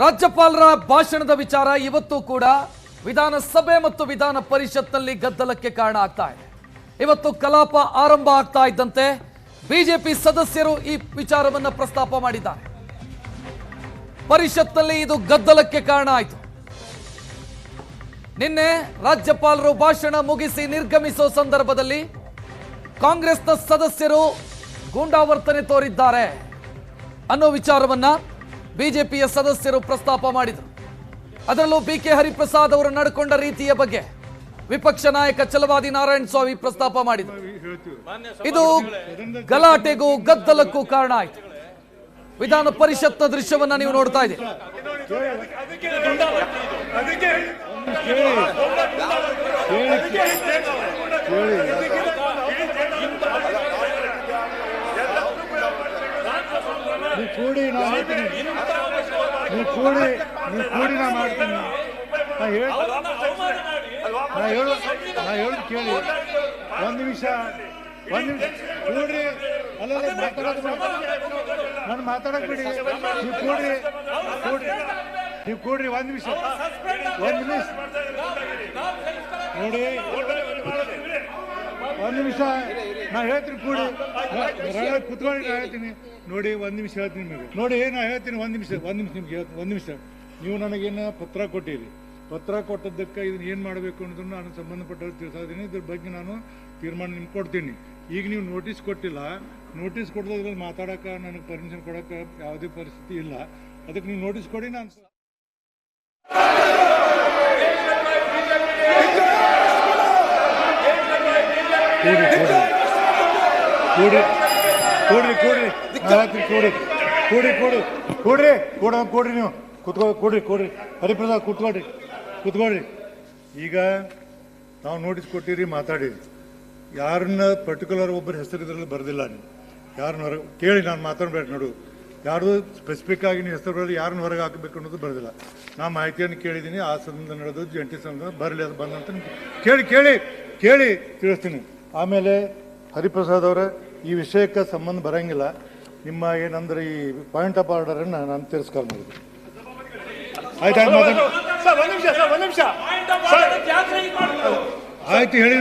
ರಾಜ್ಯಪಾಲರ ಭಾಷಣದ ವಿಚಾರ ಇವತ್ತು ಕೂಡ ವಿಧಾನಸಭೆ ಮತ್ತು ವಿಧಾನ ಪರಿಷತ್ನಲ್ಲಿ ಗದ್ದಲಕ್ಕೆ ಕಾರಣ ಆಗ್ತಾ ಇದೆ. ಇವತ್ತು ಕಲಾಪ ಆರಂಭ ಆಗ್ತಾ ಇದ್ದಂತೆ ಬಿಜೆಪಿ ಸದಸ್ಯರು ಈ ವಿಚಾರವನ್ನು ಪ್ರಸ್ತಾಪ ಮಾಡಿದ್ದಾರೆ. ಪರಿಷತ್ನಲ್ಲಿ ಇದು ಗದ್ದಲಕ್ಕೆ ಕಾರಣ ಆಯಿತು. ನಿನ್ನೆ ರಾಜ್ಯಪಾಲರು ಭಾಷಣ ಮುಗಿಸಿ ನಿರ್ಗಮಿಸೋ ಸಂದರ್ಭದಲ್ಲಿ ಕಾಂಗ್ರೆಸ್ನ ಸದಸ್ಯರು ಗೂಂಡಾವರ್ತನೆ ತೋರಿದ್ದಾರೆ ಅನ್ನೋ ವಿಚಾರವನ್ನ ಬಿಜೆಪಿಯ ಸದಸ್ಯರು ಪ್ರಸ್ತಾಪ ಮಾಡಿದರು. ಅದರಲ್ಲೂ ಬಿಕೆ ಹರಿಪ್ರಸಾದ್ ಅವರು ನಡ್ಕೊಂಡ ರೀತಿಯ ಬಗ್ಗೆ ವಿಪಕ್ಷ ನಾಯಕ ಛಲವಾದಿ ನಾರಾಯಣಸ್ವಾಮಿ ಪ್ರಸ್ತಾಪ ಮಾಡಿದರು. ಇದು ಗಲಾಟೆಗೂ ಗದ್ದಲಕ್ಕೂ ಕಾರಣ ಆಯಿತು. ವಿಧಾನ ಪರಿಷತ್ನ ದೃಶ್ಯವನ್ನ ನೀವು ನೋಡ್ತಾ ಇದ್ದೀರಿ. ಕೂಡಿ ನಾ ಮಾಡ್ತೀನಿ, ನೀವು ಕೂಡಿ ನಾ ಮಾಡ್ತೀನಿ. ನಾ ಹೇಳೋದು ಕೇಳಿ. ಒಂದು ನಿಮಿಷ ಕೂಡ್ರಿ. ಅಲ್ಲ ನಾನು ಮಾತಾಡಕ್ ಬಿಡಿ. ನೀವು ಕೂಡ್ರಿ ಒಂದು ನಿಮಿಷ ನೋಡಿ. ಒಂದು ನಿಮಿಷ ನಾ ಹೇಳ್ತೀನಿ, ಕೂಡಿ ಕುತ್ಕೊಳ್ಳಿ. ನಾ ಹೇಳ್ತೀನಿ ನೋಡಿ, ಒಂದು ನಿಮಿಷ ಹೇಳ್ತೀನಿ ನಿಮಗೆ. ನೋಡಿ ನಾ ಹೇಳ್ತೀನಿ, ಒಂದು ನಿಮಿಷ ನಿಮ್ಗೆ ಒಂದು ನಿಮಿಷ. ನೀವು ನನಗೇನು ಪತ್ರ ಕೊಟ್ಟಿರಿ, ಪತ್ರ ಕೊಟ್ಟದ್ದಕ್ಕೆ ಇದನ್ನ ಏನು ಮಾಡಬೇಕು ಅನ್ನೋದನ್ನು ನಾನು ಸಂಬಂಧಪಟ್ಟವ್ರು ತಿಳಿಸಿದ್ದೀನಿ. ಇದ್ರ ಬಗ್ಗೆ ನಾನು ತೀರ್ಮಾನ ನಿಮ್ಗೆ ಕೊಡ್ತೀನಿ. ಈಗ ನೀವು ನೋಟಿಸ್ ಕೊಟ್ಟಿಲ್ಲ. ನೋಟಿಸ್ ಕೊಡೋದ್ರಲ್ಲಿ ಮಾತಾಡೋಕೆ ನನಗೆ ಪರ್ಮಿಷನ್ ಕೊಡೋಕೆ ಯಾವುದೇ ಪರಿಸ್ಥಿತಿ ಇಲ್ಲ. ಅದಕ್ಕೆ ನೀವು ನೋಟಿಸ್ ಕೊಡಿ. ನಾನು ಕೂಡ್ರಿ ನೀವು ಕೂಡ್ರಿ. ಹರಿಪ್ರಸಾದ್ ಕೂತ್ಕೊಳ್ರಿ. ಈಗ ನಾವು ನೋಟಿಸ್ ಕೊಟ್ಟಿರಿ, ಮಾತಾಡಿರಿ. ಯಾರನ್ನ ಪರ್ಟಿಕ್ಯುಲರ್ ಒಬ್ಬರ ಹೆಸರು ಇದರಲ್ಲಿ ಬರೆದಿಲ್ಲ. ನೀವು ಯಾರನ್ನ ಹೊರಗೆ ಕೇಳಿ, ನಾನು ಮಾತಾಡ್ಬೇಕು ನೋಡು. ಯಾರು ಸ್ಪೆಸಿಫಿಕ್ ಆಗಿ ನೀವು ಹೆಸರು ಬರಲಿ, ಯಾರನ್ನ ಹೊರಗೆ ಹಾಕಬೇಕು ಅನ್ನೋದು ಬರೆದಿಲ್ಲ. ನಾ ಮಾಹಿತಿಯನ್ನು ಕೇಳಿದ್ದೀನಿ. ಆ ಸಂಬಂಧ ನಡೆದು ಜಂಟಿ ಸಂಬಂಧ ಬರಲಿ, ಅದು ಬಂದಂತ ಕೇಳಿ ತಿಳಿಸ್ತೀನಿ. ಆಮೇಲೆ ಹರಿಪ್ರಸಾದ್ ಅವರ ಈ ವಿಷಯಕ್ಕೆ ಸಂಬಂಧ ಬರಂಗಿಲ್ಲ. ನಿಮ್ಮ ಏನಂದ್ರೆ ಈ ಪಾಯಿಂಟ್ ಆಫ್ ಆರ್ಡರನ್ನು ನಾನು ತಿರಸ್ಕಾರ ಮಾಡಿದೆ. ಆಯ್ತು ಹೇಳಿ.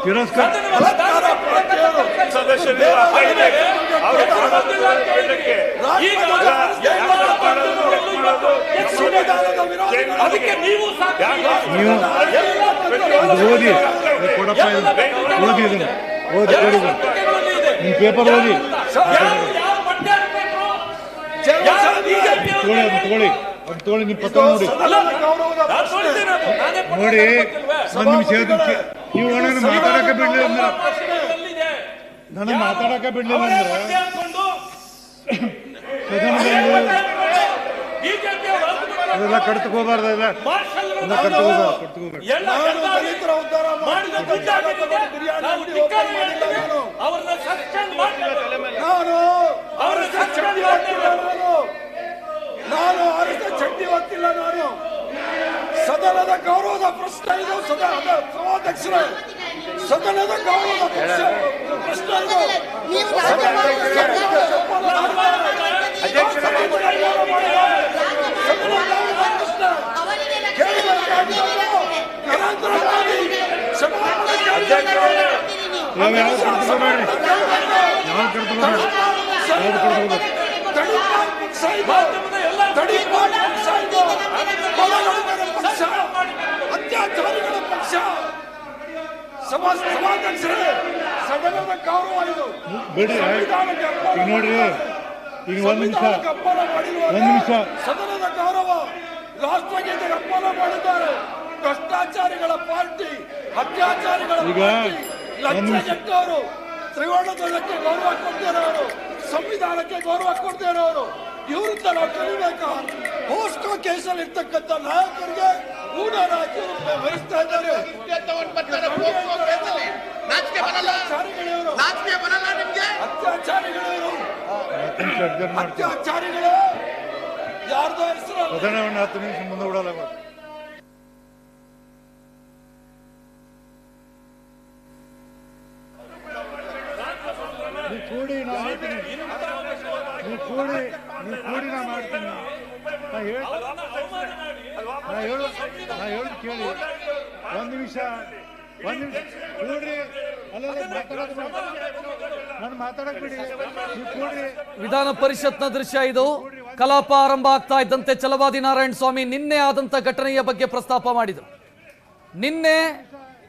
ತಿರಸ್ಕಾರ ನೀವು ಓದಿ ಕೊಡಪ್ಪ. ಓದಿ ನಿಮ್ಮ ಪೇಪರ್ ಓದಿ ತಗೊಳ್ಳಿ. ನಿಮ್ಮ ಪತ್ರ ನೋಡಿ. ಒಂದು ನಿಮಿಷ ಹೇಳ್ತೀನಿ. ನೀವು ನನಗೆ ಮಾತಾಡಕ್ಕೆ ಬಿಡ್ಲಿಲ್ಲ ಅಂದ್ರೆ ಅದೆಲ್ಲ ಕಡ್ತಕ್ಕೆ ಹೋಗ್ಬಾರ್ದು. ನಾನು ಚಡ್ಡಿ ಹೊತ್ತಿಲ್ಲ. ನಾನು ಸದನದ ಗೌರವದ ಪ್ರಶ್ನೆ ಇದು. ಸಭಾಧ್ಯಕ್ಷರ ಸದನದ ಗೌರವದ ಪ್ರಶ್ನೆ ಇದು. ಅತ್ಯಾಚಾರಿಗಳ ಪಕ್ಷ ಸಭಾಧ್ಯಕ್ಷರೇ, ಸದನದ ಗೌರವ ಇದು. ನೋಡ್ರಿ, ಈಗ ಒಂದು ನಿಮಿಷ. ಸದನದ ಗೌರವ ರಾಷ್ಟ್ರಗೀತೆಗೆ ಅಪ್ಪನ ಮಾಡಿದ್ದಾರೆ. ಭ್ರಷ್ಟಾಚಾರಿಗಳ ಪಾರ್ಟಿ, ಅತ್ಯಾಚಾರಿಗಳ ಲಂಚಗೆಟ್ಟವರು, ತ್ರಿವರ್ಣಧ್ವಜಕ್ಕೆ ಗೌರವ ಕೊಡ್ತಾ ಇರೋರು, ಸಂವಿಧಾನಕ್ಕೆ ಗೌರವ ಕೊಡ್ತಾ ಇರೋರು, ಇವ್ರಿಂದ ನಾವು ಕಲಿಬೇಕಾ? ಪೋಸ್ಕೋ ಕೇಸಲ್ಲಿ ಇರ್ತಕ್ಕಂಥ ನಾಯಕರಿಗೆ ಊಡಾರ ಹಾಕಿ ಭರಿಸ್ತಾ ಇದ್ದಾರೆ. ಅತ್ಯಾಚಾರಿಗಳು ಯಾರ್ದೋ ಹೆಸರು 10 ನಿಮಿಷ ಮುಂದೆ ಬಿಡಲ್ಲ. ಕೂಡಿ ನಾ ಮಾಡ್ತೀನಿ. ನೀವು ಕೂಡಿ ನಾ ಮಾಡ್ತೀನಿ. ಹೇಳ್ತೀನಿ. ನಾ ಹೇಳೋದು ಕೇಳಿ. ಒಂದು ನಿಮಿಷ ಕೂಡ್ರಿ. ಅಲ್ಲಲ್ಲ ನಾನು ಮಾತಾಡಕ್ ಬಿಡಿ, ನೀವು ಕೂಡ್ರಿ. ವಿಧಾನ ಪರಿಷತ್ನ ದೃಶ್ಯ ಇದು. ಕಲಾಪ ಆರಂಭ ಆಗ್ತಾ ಇದ್ದಂತೆ ಛಲವಾದಿ ನಾರಾಯಣ ಸ್ವಾಮಿ ನಿನ್ನೆ ಆದಂತ ಘಟನೆಯ ಬಗ್ಗೆ ಪ್ರಸ್ತಾಪ ಮಾಡಿದರು. ನಿನ್ನೆ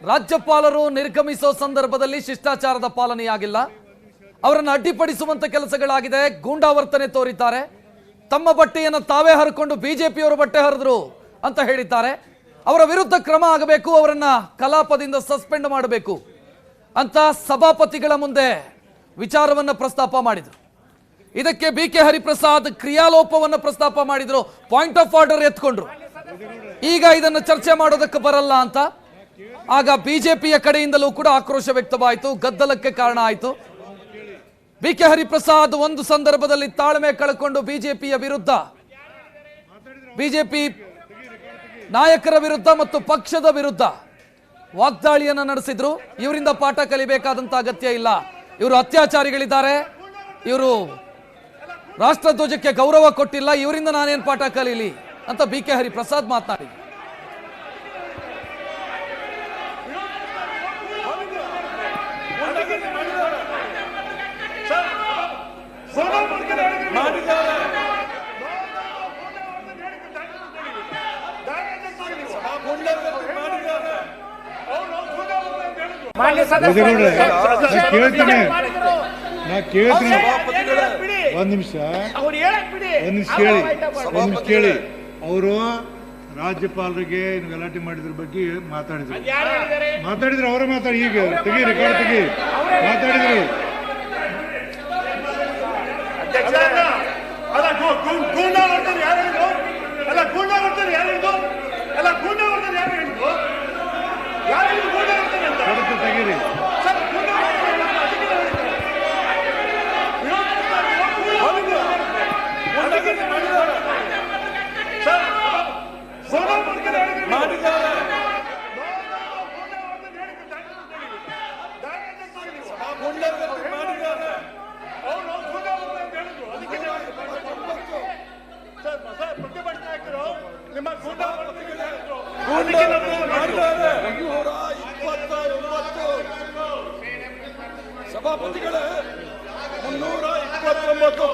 ರಾಜ್ಯಪಾಲರು ನಿರ್ಗಮಿಸೋ ಸಂದರ್ಭದಲ್ಲಿ ಶಿಷ್ಟಾಚಾರದ ಪಾಲನೆಯಾಗಿಲ್ಲ, ಅವರನ್ನು ಅಡ್ಡಿಪಡಿಸುವಂತ ಕೆಲಸಗಳಾಗಿದೆ, ಗೂಂಡಾವರ್ತನೆ ತೋರಿದ್ದಾರೆ, ತಮ್ಮ ಬಟ್ಟೆಯನ್ನು ತಾವೇ ಹರ್ಕೊಂಡು ಬಿಜೆಪಿಯವರು ಬಟ್ಟೆ ಹರಿದ್ರು ಅಂತ ಹೇಳಿದ್ದಾರೆ. ಅವರ ವಿರುದ್ಧ ಕ್ರಮ ಆಗಬೇಕು, ಅವರನ್ನ ಕಲಾಪದಿಂದ ಸಸ್ಪೆಂಡ್ ಮಾಡಬೇಕು ಅಂತ ಸಭಾಪತಿಗಳ ಮುಂದೆ ವಿಚಾರವನ್ನ ಪ್ರಸ್ತಾಪ ಮಾಡಿದರು. ಇದಕ್ಕೆ BK ಹರಿಪ್ರಸಾದ್ ಕ್ರಿಯಾಲೋಪವನ್ನು ಪ್ರಸ್ತಾಪ ಮಾಡಿದ್ರು, ಪಾಯಿಂಟ್ ಆಫ್ ಆರ್ಡರ್ ಎತ್ಕೊಂಡ್ರು. ಈಗ ಇದನ್ನು ಚರ್ಚೆ ಮಾಡೋದಕ್ಕೆ ಬರಲ್ಲ ಅಂತ ಆಗ ಬಿಜೆಪಿಯ ಕಡೆಯಿಂದಲೂ ಕೂಡ ಆಕ್ರೋಶ ವ್ಯಕ್ತವಾಯಿತು, ಗದ್ದಲಕ್ಕೆ ಕಾರಣ ಆಯಿತು. BK ಹರಿಪ್ರಸಾದ್ ಒಂದು ಸಂದರ್ಭದಲ್ಲಿ ತಾಳ್ಮೆ ಕಳ್ಕೊಂಡು ಬಿಜೆಪಿಯ ವಿರುದ್ಧ, ಬಿಜೆಪಿ ನಾಯಕರ ವಿರುದ್ಧ ಮತ್ತು ಪಕ್ಷದ ವಿರುದ್ಧ ವಾಗ್ದಾಳಿಯನ್ನು ನಡೆಸಿದ್ರು. ಇವರಿಂದ ಪಾಠ ಕಲಿಬೇಕಾದಂತ ಅಗತ್ಯ ಇಲ್ಲ, ಇವರು ಅತ್ಯಾಚಾರಿಗಳಿದ್ದಾರೆ, ಇವರು ರಾಷ್ಟ್ರಧ್ವಜಕ್ಕೆ ಗೌರವ ಕೊಟ್ಟಿಲ್ಲ, ಇವರಿಂದ ನಾನೇನು ಪಾಠ ಕಲೀಲಿ ಅಂತ BK ಹರಿಪ್ರಸಾದ್ ಮಾತನಾಡಿದ್ರು. ಒಂದ್ ನಿಮಿಷ ಕೇಳಿ. ಅವರು ರಾಜ್ಯಪಾಲರಿಗೆ ಗಲಾಟೆ ಮಾಡಿದ್ರ ಬಗ್ಗೆ ಮಾತಾಡಿದ್ರು ಅವರೇ ಮಾತಾಡಿ. ಈಗ ತೆಗಿ, ರೆಕಾರ್ಡ್ ತೆಗಿ, ಮಾತಾಡಿದ್ರು. ತೆಗೀರಿ. ಸಭಾಪತಿಗಳೇ 329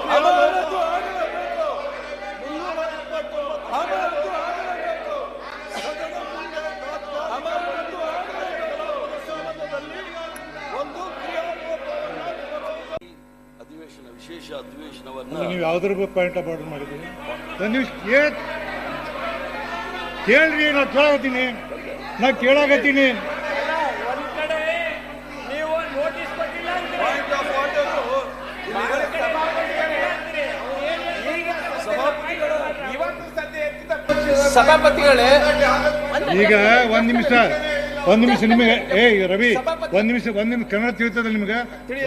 ಅಧಿವೇಶನ, ವಿಶೇಷ ಅಧಿವೇಶನವನ್ನು ನೀವು ಯಾವ್ದ್ರ ಪಾಯಿಂಟ್ ಆಫ್ ಆರ್ಡರ್ ಮಾಡಿದ್ದೀರಿ? ಕೇಳ್ರಿ, ನಾ ಕೇಳಾಕತ್ತೀನಿ. ಸಭಾಪತಿಗಳೇ ಈಗ ಒಂದ್ ನಿಮಿಷ ನಿಮಗೆ ರವಿ ಒಂದ್ ನಿಮಿಷ ಕನ್ನಡ ತಿಳಿತದ ನಿಮ್ಗೆ?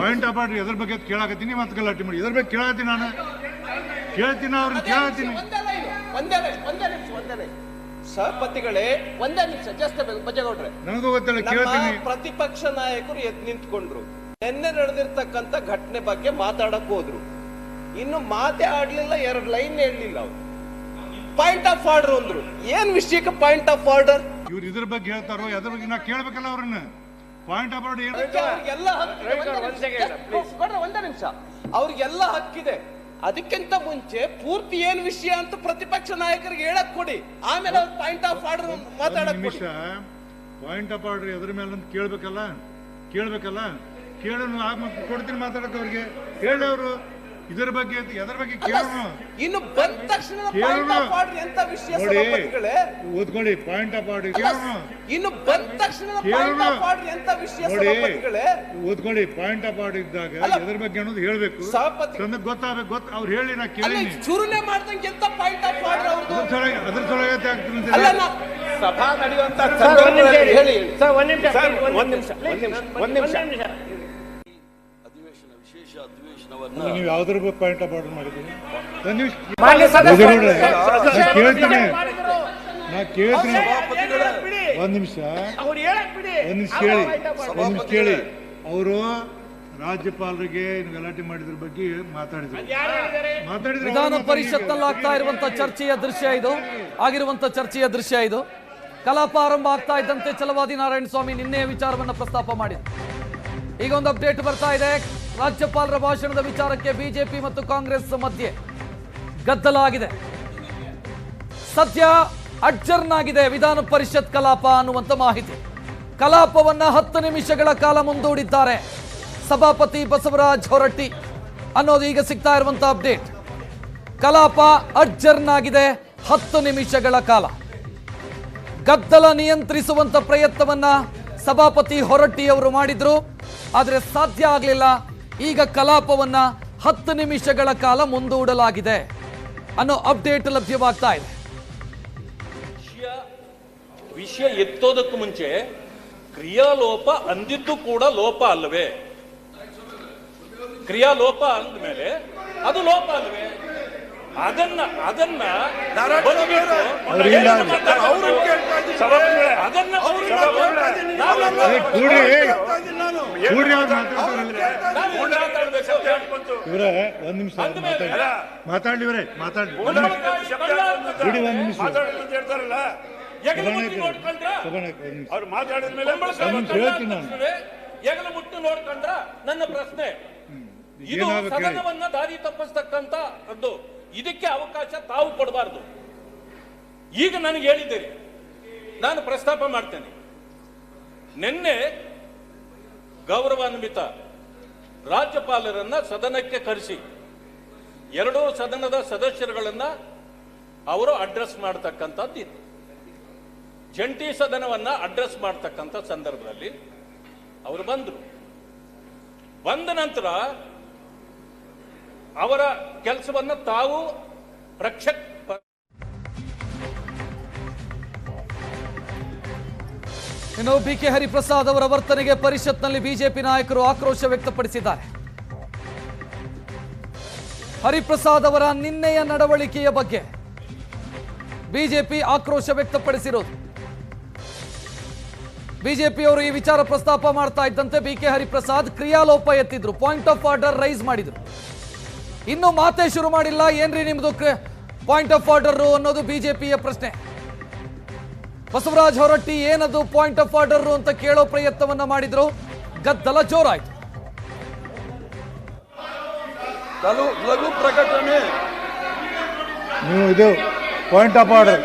ಪಾಯಿಂಟ್ ಆಫ್ ಆರ್ಡರ್ ಎದ್ರ ಬಗ್ಗೆ ಕೇಳಾಕತ್ತೀನಿ, ಮತ್ತೆ ಗಲಾಟೆ ಮಾಡಿ ಎದ್ರ ಬಗ್ಗೆ ಕೇಳಾಕತ್ತೀನಿ. ನಾನು ಕೇಳ್ತೀನಿ, ಅವ್ರನ್ನ ಕೇಳಾಕತ್ತೀನಿ. ಸಭಾಪತಿಗಳೇ ಒಂದೇ ನಿಮಿಷ, ಜಸ್ಟ್ ಬಜ್ಜೇಗೌಡ್ರೆ, ನನಗೂ ಗೊತ್ತಿಲ್ಲ, ಕೇಳ್ತೀನಿ. ಪ್ರತಿಪಕ್ಷ ನಾಯಕರು ಎದ್ದು ನಿಂತ್ಕೊಂಡ್ರು, ನಿನ್ನೆ ನಡೆದಿರ್ತಕ್ಕಂಥ ಘಟನೆ ಬಗ್ಗೆ ಮಾತಾಡಕ್ ಹೋದ್ರು, ಇನ್ನು ಮಾತೇ ಆಡ್ಲಿಲ್ಲ, 2 ಲೈನ್ ಹೇಳಲಿಲ್ಲ. ಅವ್ರು ಪಾಯಿಂಟ್ ಆಫ್ ಆರ್ಡರ್ ಅಂದ್ರು. ಏನ್ ವಿಷಯಕ್ಕೆ ಪಾಯಿಂಟ್ ಆಫ್ ಆರ್ಡರ್? ಇವ್ರು ಇದ್ರ ಬಗ್ಗೆ ಹೇಳ್ತಾರೋ ಅದ್ರ ಬಗ್ಗೆ ನಾ ಕೇಳ್ಬೇಕಲ್ಲ ಅವ್ರನ್ನ. ಪಾಯಿಂಟ್ ಆಫ್ ಆರ್ಡರ್ ಒಂದೇ ನಿಮಿಷ, ಅವ್ರಿಗೆಲ್ಲ ಹಕ್ಕಿದೆ. ಅದಕ್ಕಿಂತ ಮುಂಚೆ ಪೂರ್ತಿ ಏನ್ ವಿಷಯ ಅಂತ ಪ್ರತಿಪಕ್ಷ ನಾಯಕರಿಗೆ ಹೇಳಕ್ ಕೊಡಿ, ಆಮೇಲೆ ಅವ್ರು ಪಾಯಿಂಟ್ ಆಫ್ ಆರ್ಡರ್ ಮಾತಾಡಕ್ ಕೊಡಿ. ಪಾಯಿಂಟ್ ಆಫ್ ಆರ್ಡರ್ ಎದ್ರ ಮೇಲೆ ಅಂತ ಕೇಳ್ಬೇಕಲ್ಲ ಕೇಳೋಣ, ಕೊಡ್ತೀನಿ ಮಾತಾಡಕ್ ಅವ್ರಿಗೆ. ಹೇಳಿ ಅವರು ಇದರ ಬಗ್ಗೆ ಎದ್ರ ಬಗ್ಗೆ ಕೇಳೋಣ. ಇನ್ನು ಬಂದ ತಕ್ಷಣ ಪಾಯಿಂಟ್ ಆಫ್ ಆರ್ಡರ್ ಎಂತ ವಿಷಯ ಸಭಾಪತಿಗಳೇ? ಓದ್ಕೊಳ್ಳಿ, ಪಾಯಿಂಟ್ ಆಫ್ ಆರ್ಡರ್ ಕೇಳೋಣ. ಇನ್ನು ಬಂದ ತಕ್ಷಣ ಪಾಯಿಂಟ್ ಆಫ್ ಆರ್ಡರ್ ಎಂತ ವಿಷಯ ಸಭಾಪತಿಗಳೇ? ಓದ್ಕೊಳ್ಳಿ, ಪಾಯಿಂಟ್ ಆಫ್ ಆರ್ಡರ್ ಇದ್ದಾಗ ಎದ್ರ ಬಗ್ಗೆ ಅನ್ನೋದು ಹೇಳ್ಬೇಕು, ಗೊತ್ತಾಗಬೇಕು. ಅವ್ರು ಹೇಳಿ, ನಾ ಕೇಳಿ ಚುರುನೆ ಮಾಡ್ದಂಗೆ ಎಂತ ಪಾಯಿಂಟ್ ಆಫ್ ಆರ್ಡರ್ ಅವ್ರದ್ದು? ಅದ್ರ ಸಲುವಾಗಿ ಆಗ್ತದೆ. ಸಭಾ ನಡೆಯುವಂತ ಹೇಳಿ ಒಂದ್ ನಿಮಿಷ ನೀವು ಯಾವ್ದ್ರ ಪಾಯಿಂಟ್ ಆಫ್ ಆರ್ಡರ್ ಮಾಡಿದ್ದೀನಿ? ನಾ ಕೇಳ್ತೀನಿ. ಒಂದ್ ನಿಮಿಷ ಕೇಳಿ. ಅವರು ರಾಜ್ಯಪಾಲರಿಗೆ ಗಲಾಟೆ ಮಾಡಿದ್ರ ಬಗ್ಗೆ ಮಾತಾಡಿದ್ರು. ವಿಧಾನ ಪರಿಷತ್ನಲ್ಲಿ ಆಗ್ತಾ ಇರುವಂತ ಚರ್ಚೆಯ ದೃಶ್ಯ ಇದು, ಆಗಿರುವಂತ ಚರ್ಚೆಯ ದೃಶ್ಯ ಇದು. ಕಲಾಪ ಆರಂಭ ಆಗ್ತಾ ಇದ್ದಂತೆ ಛಲವಾದಿ ನಾರಾಯಣಸ್ವಾಮಿ ನಿನ್ನೆಯ ವಿಚಾರವನ್ನು ಪ್ರಸ್ತಾಪ ಮಾಡಿದರು. ಈಗ ಒಂದು ಅಪ್ಡೇಟ್ ಬರ್ತಾ ಇದೆ. ರಾಜ್ಯಪಾಲರ ಭಾಷಣದ ವಿಚಾರಕ್ಕೆ ಬಿಜೆಪಿ ಮತ್ತು ಕಾಂಗ್ರೆಸ್ ಮಧ್ಯೆ ಗದ್ದಲ ಆಗಿದೆ. ಸದ್ಯ ಅಡ್ಜರ್ನ್ ಆಗಿದೆ ವಿಧಾನ ಪರಿಷತ್ ಕಲಾಪ ಅನ್ನುವಂತ ಮಾಹಿತಿ. ಕಲಾಪವನ್ನ 10 ನಿಮಿಷಗಳ ಕಾಲ ಮುಂದೂಡಿದ್ದಾರೆ ಸಭಾಪತಿ ಬಸವರಾಜ್ ಹೊರಟ್ಟಿ ಅನ್ನೋದು ಈಗ ಸಿಗ್ತಾ ಇರುವಂತ ಅಪ್ಡೇಟ್. ಕಲಾಪ ಅಡ್ಜರ್ನ್ ಆಗಿದೆ 10 ನಿಮಿಷಗಳ ಕಾಲ. ಗದ್ದಲ ನಿಯಂತ್ರಿಸುವಂತ ಪ್ರಯತ್ನವನ್ನ ಸಭಾಪತಿ ಹೊರಟ್ಟಿ ಅವರು ಮಾಡಿದ್ರು, ಆದರೆ ಸಾಧ್ಯ ಆಗಲಿಲ್ಲ. ಈಗ ಕಲಾಪವನ್ನ 10 ನಿಮಿಷಗಳ ಕಾಲ ಮುಂದೂಡಲಾಗಿದೆ ಅನ್ನೋ ಅಪ್ಡೇಟ್ ಲಭ್ಯವಾಗ್ತಾ ಇದೆ. ವಿಷಯ ಎತ್ತೋದಕ್ಕೂ ಮುಂಚೆ ಕ್ರಿಯಾಲೋಪ ಅಂದಿದ್ದು ಕೂಡ ಲೋಪ ಅಲ್ವೇ? ಕ್ರಿಯಾಲೋಪ ಅಂದ್ಮೇಲೆ ಅದು ಲೋಪ ಅಲ್ವೇ? ಅದನ್ನ ಒಂದ್ ನಿಮಿಷ ಮಾತಾಡ್ಲಿ ಮಾತಾಡ್ಲಿ ಅವ್ರು ಮಾತಾಡಿದ್ಮೇಲೆ ಹೆಗಲ ಮುಟ್ಟು ನೋಡ್ಕೊಂಡ್ರ ನನ್ನ ಪ್ರಶ್ನೆ ಇದು ಸದನವನ್ನ ದಾರಿ ತಪ್ಪಿಸ್ತಕ್ಕಂತ ಇದಕ್ಕೆ ಅವಕಾಶ ತಾವು ಕೊಡಬಾರದು. ಈಗ ನನಗೆ ಹೇಳಿದ್ದೀರಿ, ನಾನು ಪ್ರಸ್ತಾಪ ಮಾಡ್ತೇನೆ. ನಿನ್ನೆ ಗೌರವಾನ್ವಿತ ರಾಜ್ಯಪಾಲರನ್ನ ಸದನಕ್ಕೆ ಕರೆಸಿ 2 ಸದನದ ಸದಸ್ಯರುಗಳನ್ನ ಅವರು ಅಡ್ರೆಸ್ ಮಾಡತಕ್ಕಂಥದ್ದು ಇತ್ತು. ಜಂಟಿ ಸದನವನ್ನ ಅಡ್ರೆಸ್ ಮಾಡತಕ್ಕಂಥ ಸಂದರ್ಭದಲ್ಲಿ ಅವರು ಬಂದರು. ಬಂದ ನಂತರ ಅವರ ಕೆಲಸವನ್ನ ತಾವು ಇನ್ನು ಬಿಕೆ ಹರಿಪ್ರಸಾದ್ ಅವರ ವರ್ತನೆಗೆ ಪರಿಷತ್ನಲ್ಲಿ ಬಿಜೆಪಿ ನಾಯಕರು ಆಕ್ರೋಶ ವ್ಯಕ್ತಪಡಿಸಿದ್ದಾರೆ. ಹರಿಪ್ರಸಾದ್ ಅವರ ನಿನ್ನೆಯ ನಡವಳಿಕೆಯ ಬಗ್ಗೆ ಬಿಜೆಪಿ ಆಕ್ರೋಶ ವ್ಯಕ್ತಪಡಿಸಿರೋದು. ಬಿಜೆಪಿಯವರು ಈ ವಿಚಾರ ಪ್ರಸ್ತಾಪ ಮಾಡ್ತಾ ಇದ್ದಂತೆ ಬಿಕೆ ಹರಿಪ್ರಸಾದ್ ಕ್ರಿಯಾಲೋಪ ಎತ್ತಿದ್ರು, ಪಾಯಿಂಟ್ ಆಫ್ ಆರ್ಡರ್ ರೈಸ್ ಮಾಡಿದ್ರು. ಇನ್ನು ಮಾತೇ ಶುರು ಮಾಡಿಲ್ಲ, ಏನ್ರಿ ನಿಮ್ದು ಪಾಯಿಂಟ್ ಆಫ್ ಆರ್ಡರ್ ಅನ್ನೋದು ಬಿಜೆಪಿಯ ಪ್ರಶ್ನೆ. ಬಸವರಾಜ್ ಹೊರಟ್ಟಿ ಏನದು ಪಾಯಿಂಟ್ ಆಫ್ ಆರ್ಡರ್ ಅಂತ ಕೇಳೋ ಪ್ರಯತ್ನವನ್ನ ಮಾಡಿದ್ರು. ಗದ್ದಲ ಜೋರಾಯ್ತು. ಲಘು ಪ್ರಕಟಣೆ ನೀವು ಇದು ಪಾಯಿಂಟ್ ಆಫ್ ಆರ್ಡರ್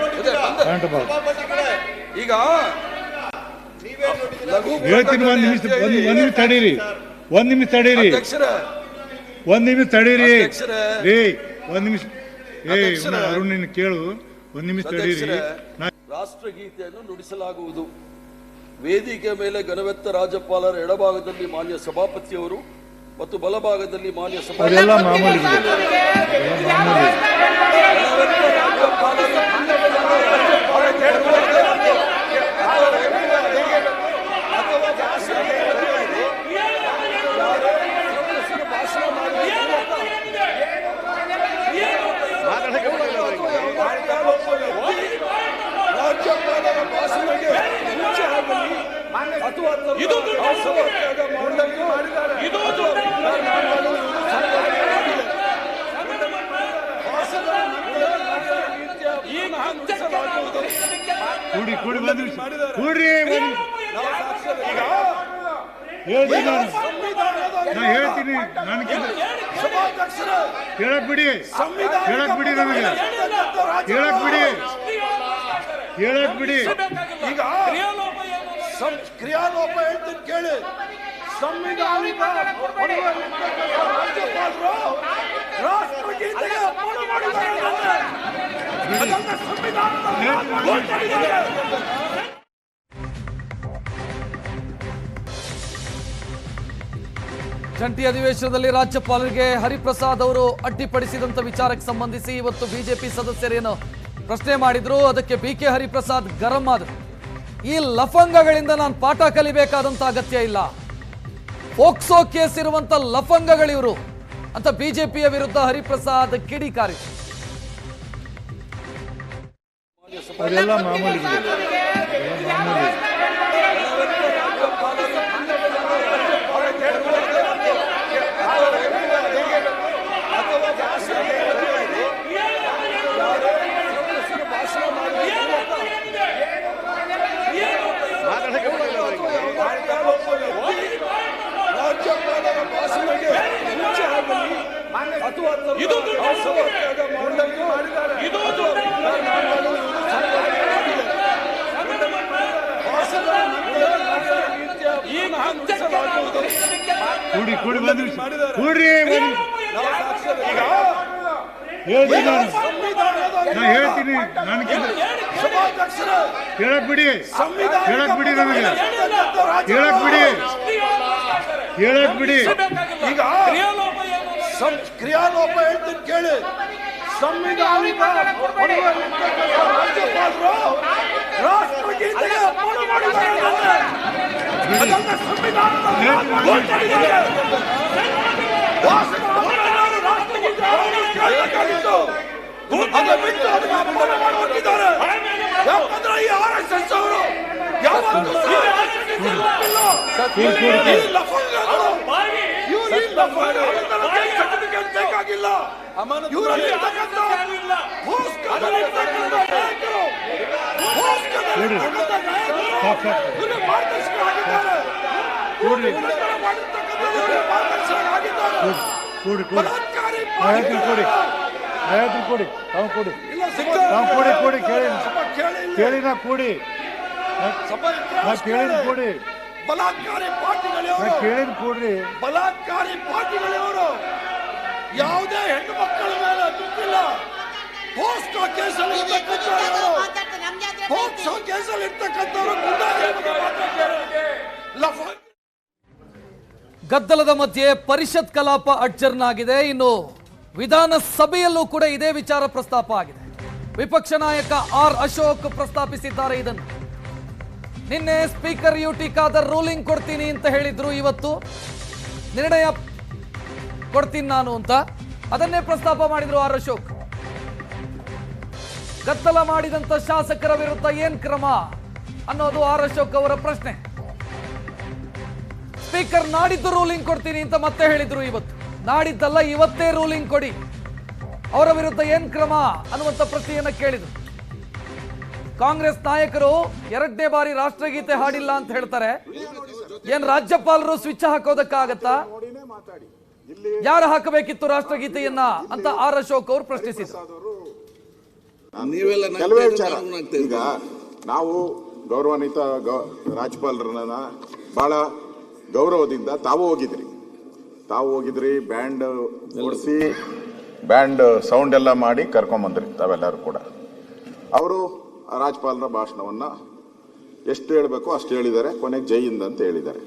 ಈಗ ಹೇಳ್ತೀನಿ. ಒಂದ್ ನಿಮಿಷ ತಡೀರಿ. ಒಂದ್ ನಿಮಿಷ ತಡೀರಿ ರೀ. ಒಂದ್ ನಿಮಿಷ ಅರುಣ್ ನಿನ್ನ ಕೇಳು. ಒಂದ್ ನಿಮಿಷ ತಡೀರಿ. ರಾಷ್ಟ್ರಗೀತೆಯನ್ನು ನುಡಿಸಲಾಗುವುದು. ವೇದಿಕೆ ಮೇಲೆ ಘನವೆತ್ತ ರಾಜ್ಯಪಾಲರ ಎಡಭಾಗದಲ್ಲಿ ಮಾನ್ಯ ಸಭಾಪತಿಯವರು ಮತ್ತು ಬಲಭಾಗದಲ್ಲಿ ಮಾನ್ಯ ಹೇಳ್ತೀನಿ. ಕೇಳಕ್ ಬಿಡಿ ನಮಗೆ ಕೇಳಕ್ ಬಿಡಿ. ಈಗ ಕ್ರಿಯಾಲೋಪ ಹೇಳ್ತೀನಿ ಕೇಳಿ. ಸಂವಿಧಾನಿಕ ರಾಷ್ಟ್ರಗೀತೆಗೆ ಅಪ್ಪಣೆ ಮಾಡಿದ್ದಾರೆ. ಜಂಟಿ ಅಧಿವೇಶನದಲ್ಲಿ ರಾಜ್ಯಪಾಲರಿಗೆ ಹರಿಪ್ರಸಾದ್ ಅವರು ಅಡ್ಡಿಪಡಿಸಿದಂತ ವಿಚಾರಕ್ಕೆ ಸಂಬಂಧಿಸಿ ಇವತ್ತು ಬಿಜೆಪಿ ಸದಸ್ಯರೇನು ಪ್ರಶ್ನೆ ಮಾಡಿದ್ರು. ಅದಕ್ಕೆ ಬಿಕೆ ಹರಿಪ್ರಸಾದ್ ಗರಂ ಆದರು. ಈ ಲಫಂಗಗಳಿಂದ ನಾನು ಪಾಠ ಕಲಿಬೇಕಾದಂತ ಅಗತ್ಯ ಇಲ್ಲ, ಪೋಕ್ಸೋ ಕೇಸ್ ಇರುವಂತ ಲಫಂಗಗಳಿವರು ಅಂತ ಬಿಜೆಪಿಯ ವಿರುದ್ಧ ಹರಿಪ್ರಸಾದ್ ಕಿಡಿಕಾರಿ. ಅದೆಲ್ಲ ಮಾಮೂಲಿ. ಕೂಡಿ ಕೂಡಿ ಬಂದ್ರಿ ಕೂಡ್ರಿ ನಾ ಹೇಳ್ತೀನಿ ನನಗಿಂತ ಕೇಳಕ್ ಬಿಡಿ ನಮಗೆ ಕೇಳಕ್ ಬಿಡಿ ಈಗ ಕ್ರಿಯಾಲೋಪ ಹೇಳ್ತೀನಿ ಕೇಳಿ. ಸಂವಿಧಾನಿಕ ರಾಜ್ಯಪಾಲರು ರಾಷ್ಟ್ರಗೀತೆಗೆ ಅಪಮಾನ ಮಾಡಿದ್ದಾರೆ. ಅದನ್ನ ಸಂವಿಧಾನದ ರಾಷ್ಟ್ರಗೀತೆ ಕೇಳಬೇಕಾಗಿತ್ತು. ಅದನ್ನ ಬಿಟ್ಟು ಅದನ್ನ ಅಪಮಾನ ಮಾಡಿದ್ದಾರೆ. ಯಾಕಂದ್ರೆ ಈ RSS ಅವರು ಯಾವತ್ತೂ ಬೇಕಾಗಿಲ್ಲ. ಕೇಳಿನ ಕೂಡಿ ಬಲಾತ್ಕಾರಿ ಪಾರ್ಟಿಗಳವರು ಕೇಳಿನ ಕೂಡ್ರಿ ಬಲಾತ್ಕಾರಿ ಪಾರ್ಟಿಗಳವರು ಯಾವುದೇ ಹೆಣ್ಣು ಮಕ್ಕಳ ಮೇಲೆ ಬಿಟ್ಟಿಲ್ಲ. ಪೋಸ್ಕೋ ಕೇಸಲ್ಲಿ ಪೋಕ್ಸೋ ಕೇಸಲ್ಲಿ ಇರ್ತಕ್ಕಂಥವ್ರು ಗದ್ದಲದ ಮಧ್ಯೆ ಪರಿಷತ್ ಕಲಾಪ ಅಡ್ಜರ್ನ್ ಆಗಿದೆ. ಇನ್ನು ವಿಧಾನಸಭೆಯಲ್ಲೂ ಕೂಡ ಇದೇ ವಿಚಾರ ಪ್ರಸ್ತಾಪ ಆಗಿದೆ. ವಿಪಕ್ಷ ನಾಯಕ ಆರ್ ಅಶೋಕ್ ಪ್ರಸ್ತಾಪಿಸಿದ್ದಾರೆ ಇದನ್ನು. ನಿನ್ನೆ ಸ್ಪೀಕರ್ ಯುಟಿ ಖಾದರ್ ರೂಲಿಂಗ್ ಕೊಡ್ತೀನಿ ಅಂತ ಹೇಳಿದ್ರು, ಇವತ್ತು ನಿರ್ಣಯ ಕೊಡ್ತೀನಿ ನಾನು ಅಂತ ಅದನ್ನೇ ಪ್ರಸ್ತಾಪ ಮಾಡಿದ್ರು ಆರ್ ಅಶೋಕ್. ಗದ್ದಲ ಮಾಡಿದಂತ ಶಾಸಕರ ವಿರುದ್ಧ ಏನ್ ಕ್ರಮ ಅನ್ನೋದು ಆರ್ ಅಶೋಕ್ ಅವರ ಪ್ರಶ್ನೆ. ಸ್ಪೀಕರ್ ನಾಡಿದ್ದು ರೂಲಿಂಗ್ ಕೊಡ್ತೀನಿ ಅಂತ ಮತ್ತೆ ಹೇಳಿದ್ರು, ಇವತ್ತು ನಾಡಿದ್ದಲ್ಲ ಇವತ್ತೇ ರೂಲಿಂಗ್ ಕೊಡಿ, ಅವರ ವಿರುದ್ಧ ಏನ್ ಕ್ರಮ ಅನ್ನುವಂತ ಪ್ರಶ್ನೆಯನ್ನ ಕೇಳಿದ್ರು. ಕಾಂಗ್ರೆಸ್ ನಾಯಕರು 2ನೇ ಬಾರಿ ರಾಷ್ಟ್ರಗೀತೆ ಹಾಡಿಲ್ಲ ಅಂತ ಹೇಳ್ತಾರೆ. ಏನ್ ರಾಜ್ಯಪಾಲರು ಸ್ವಿಚ್ ಹಾಕೋದಕ್ಕಾಗತ್ತಾ? ಯಾರು ಹಾಕಬೇಕಿತ್ತು ರಾಷ್ಟ್ರಗೀತೆಯನ್ನ ಅಂತ ಆರ್ ಅಶೋಕ್ ಅವರು ಪ್ರಶ್ನಿಸಿದರು. ಕೆಲವೇ ವಿಚಾರ. ಈಗ ನಾವು ಗೌರವಾನ್ವಿತ ರಾಜ್ಯಪಾಲರನ್ನ ಬಹಳ ಗೌರವದಿಂದ ತಾವು ಹೋಗಿದ್ರಿ ಬ್ಯಾಂಡ್ ಓಡಿಸಿ ಬ್ಯಾಂಡ್ ಸೌಂಡ್ ಎಲ್ಲ ಮಾಡಿ ಕರ್ಕೊಂಬಂದ್ರಿ ತಾವೆಲ್ಲರೂ ಕೂಡ. ಅವರು ರಾಜ್ಯಪಾಲರ ಭಾಷಣವನ್ನ ಎಷ್ಟು ಹೇಳಬೇಕು ಅಷ್ಟು ಹೇಳಿದ್ದಾರೆ, ಕೊನೆಗೆ ಜೈ ಹಿಂದ್ ಅಂತ ಹೇಳಿದ್ದಾರೆ.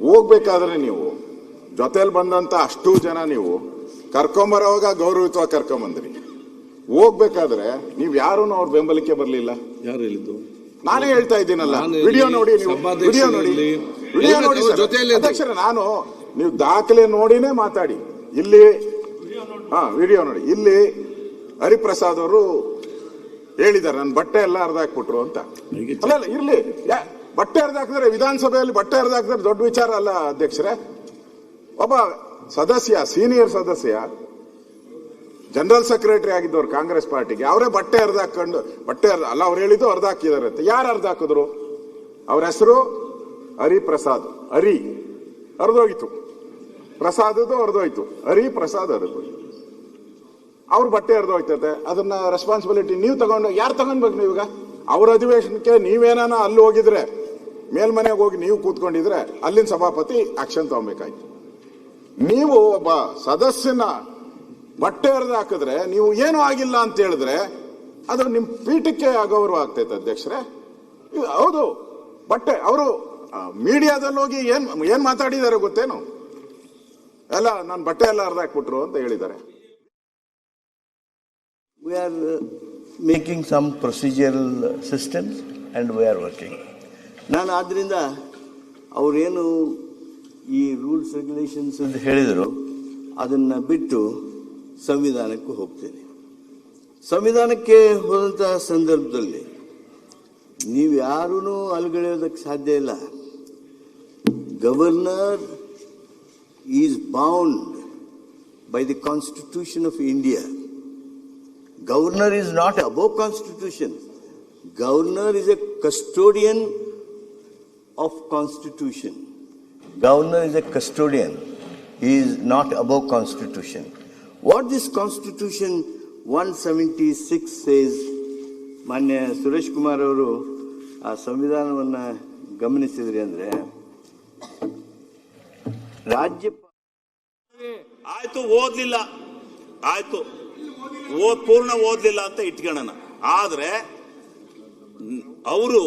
ಹೋಗ್ಬೇಕಾದ್ರೆ ನೀವು ಜೊತೆಲಿ ಬಂದಂತ ಅಷ್ಟು ಜನ ನೀವು ಕರ್ಕೊಂಬರೋವಾಗ ಗೌರವಿತವಾಗಿ ಕರ್ಕೊಂಬಂದ್ರಿ. ಹೋಗ್ಬೇಕಾದ್ರೆ ನೀವ್ ಯಾರು ಅವ್ರ ಬೆಂಬಲಕ್ಕೆ ಬರ್ಲಿಲ್ಲ. ಯಾರು ಹೇಳಿದ್ದು? ನಾನೇ ಹೇಳ್ತಾ ಇದ್ದೀನಲ್ಲ, ವಿಡಿಯೋ ನೋಡಿ, ಅಧ್ಯಕ್ಷರೇ ನೀವು ದಾಖಲೆ ನೋಡಿನೇ ಮಾತಾಡಿ. ಇಲ್ಲಿ ವಿಡಿಯೋ ನೋಡಿ, ಇಲ್ಲಿ ಹರಿಪ್ರಸಾದ್ ಅವರು ಹೇಳಿದ್ದಾರೆ ನನ್ನ ಬಟ್ಟೆ ಎಲ್ಲ ಹರಿದಾಕ್ಬಿಟ್ರು ಅಂತ. ಅಲ್ಲ ಇರ್ಲಿ, ಬಟ್ಟೆ ಹರಿದಾಕಿದ್ರೆ ವಿಧಾನಸಭೆಯಲ್ಲಿ ಬಟ್ಟೆ ಹರಿದಾಕಿದ್ರೆ ದೊಡ್ಡ ವಿಚಾರ ಅಲ್ಲ ಅಧ್ಯಕ್ಷರೇ. ಒಬ್ಬ ಸದಸ್ಯ, ಸೀನಿಯರ್ ಸದಸ್ಯ, ಜನರಲ್ ಸೆಕ್ರೆಟರಿ ಆಗಿದ್ದವ್ರು ಕಾಂಗ್ರೆಸ್ ಪಾರ್ಟಿಗೆ, ಅವರೇ ಬಟ್ಟೆ ಹರಿದಾಕೊಂಡು ಅಲ್ಲ ಅವ್ರು ಹೇಳಿದ್ದು ಹರಿದಾಕಿದಾರೆ ಅಂತ. ಯಾರು ಹರಿದಾಕಿದ್ರು? ಅವ್ರ ಹೆಸರು ಹರಿಪ್ರಸಾದ್. ಹರಿದೋಯ್ತು, ಪ್ರಸಾದದ್ದು ಹರಿದೋಯ್ತು, ಹರಿಪ್ರಸಾದ್ ಹರಿದೋಯ್ತು. ಅವ್ರ ಬಟ್ಟೆ ಹರಿದೋಯ್ತದೆ. ಅದನ್ನ ರೆಸ್ಪಾನ್ಸಿಬಿಲಿಟಿ ನೀವು ತಗೊಂಡು ಯಾರು ತಗೊಂಡ್ಬೇಕು? ನೀವೀಗ ಅವ್ರ ಅಧಿವೇಶನಕ್ಕೆ ನೀವೇನಾನ ಅಲ್ಲಿ ಹೋಗಿದ್ರೆ, ಮೇಲ್ಮನೆಗೆ ಹೋಗಿ ನೀವು ಕೂತ್ಕೊಂಡಿದ್ರೆ ಅಲ್ಲಿನ ಸಭಾಪತಿ ಆಕ್ಷನ್ ತಗೊಬೇಕಾಯ್ತು. ನೀವು ಒಬ್ಬ ಸದಸ್ಯನ ಬಟ್ಟೆ ಹರಿದು ಹಾಕಿದ್ರೆ, ನೀವು ಏನೂ ಆಗಿಲ್ಲ ಅಂತ ಹೇಳಿದ್ರೆ ಅದು ನಿಮ್ ಪೀಠಕ್ಕೆ ಅಗೌರವ ಆಗ್ತೈತೆ ಅಧ್ಯಕ್ಷರೇ. ಹೌದು, ಬಟ್ಟೆ ಅವರು ಮೀಡಿಯಾದಲ್ಲಿ ಹೋಗಿ ಏನ್ ಮಾತಾಡಿದ್ದಾರೆ ಗೊತ್ತೇನು? ಎಲ್ಲ ನನ್ನ ಬಟ್ಟೆ ಎಲ್ಲ ಹರಿದು ಹಾಕ್ಬಿಟ್ರು ಅಂತ ಹೇಳಿದ್ದಾರೆ. We are making some procedural systems and we are working. ನಾನು ಆದ್ರಿಂದ ಅವರೇನು ಈ ರೂಲ್ಸ್ ರೆಗ್ಯುಲೇಷನ್ಸ್ ಅಂತ ಹೇಳಿದರು ಅದನ್ನ ಬಿಟ್ಟು ಸಂವಿಧಾನಕ್ಕೆ ಹೋಗ್ತೇನೆ. ಸಂವಿಧಾನಕ್ಕೆ ಹೋದಂಥ ಸಂದರ್ಭದಲ್ಲಿ ನೀವು ಯಾರೂ ಅಲ್ಗಳೆಯೋದಕ್ಕೆ ಸಾಧ್ಯ ಇಲ್ಲ. Governor is bound by the constitution of India. Governor is not above Constitution. Governor is a custodian of Constitution. Governor is a custodian. He is not above Constitution. What this Constitution 176 says, ಮಾನ್ಯ ಸುರೇಶ್ ಕುಮಾರ್ ಅವರು ಆ ಸಂವಿಧಾನವನ್ನು ಗಮನಿಸಿದ್ರಿ ಅಂದ್ರೆ, ರಾಜ್ಯ ಆಯ್ತು, ಓದ್ಲಿಲ್ಲ, ಆಯ್ತು, ಪೂರ್ಣ ಓದ್ಲಿಲ್ಲ ಅಂತ ಇಟ್ಕೊಳ್ಳೋಣ. ಆದ್ರೆ ಅವರು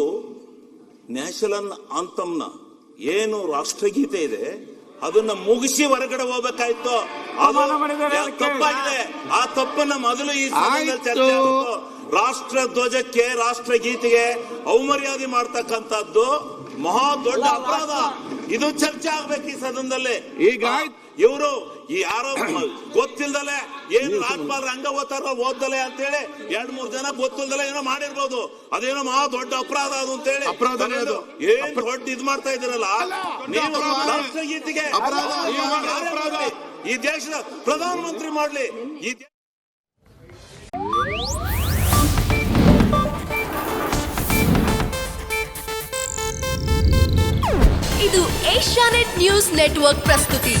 ನ್ಯಾಷನಲ್ ಆಂಥಮ್ನ ಏನು ರಾಷ್ಟ್ರಗೀತೆ ಇದೆ ಅದನ್ನ ಮುಗಿಸಿ ಹೊರಗಡೆ ಹೋಗ್ಬೇಕಾಯ್ತು. ಅದು ತಪ್ಪಾಗಿದೆ. ಆ ತಪ್ಪನ್ನ ಮೊದಲು ಈ ಸದನದಲ್ಲಿ ಚರ್ಚೆ ಆಗುತ್ತೆ. ರಾಷ್ಟ್ರ ಧ್ವಜಕ್ಕೆ, ರಾಷ್ಟ್ರಗೀತೆಗೆ ಅವಮರ್ಯಾದೆ ಮಾಡ್ತಕ್ಕಂಥದ್ದು ಮಹಾ ದೊಡ್ಡ ಅಪರಾಧ. ಇದು ಚರ್ಚೆ ಆಗ್ಬೇಕು ಈ ಸದನದಲ್ಲಿ. ಈಗ ಇವರು ಈ ಯಾರೋ ಗೊತ್ತಿಲ್ದಲೆ ಏನು ರಾಜ್ಪಾಲ್ ರಂಗ ಓದ್ದಲೆ ಅಂತೇಳಿ 2-3 ಜನ ಗೊತ್ತಿಲ್ದಲೆ ಏನೋ ಮಾಡಿರ್ಬೋದು. ಅದೇನೋ ಮಹಾ ದೊಡ್ಡ ಅಪರಾಧ ಅದು ಅಂತೇಳಿ ಏನ್ ದೊಡ್ಡ ಇದ್ ಮಾಡ್ತಾ ಇದ್ದೀರಲ್ಲ ನೀವು. ರಾಷ್ಟ್ರಗೀತೆಗೆ ಈ ದೇಶದ ಪ್ರಧಾನಮಂತ್ರಿ ಮಾಡ್ಲಿ. ಇದು ಏಷ್ಯಾನೆಟ್ ನ್ಯೂಸ್ ನೆಟ್ವರ್ಕ್ ಪ್ರಸ್ತುತಿ.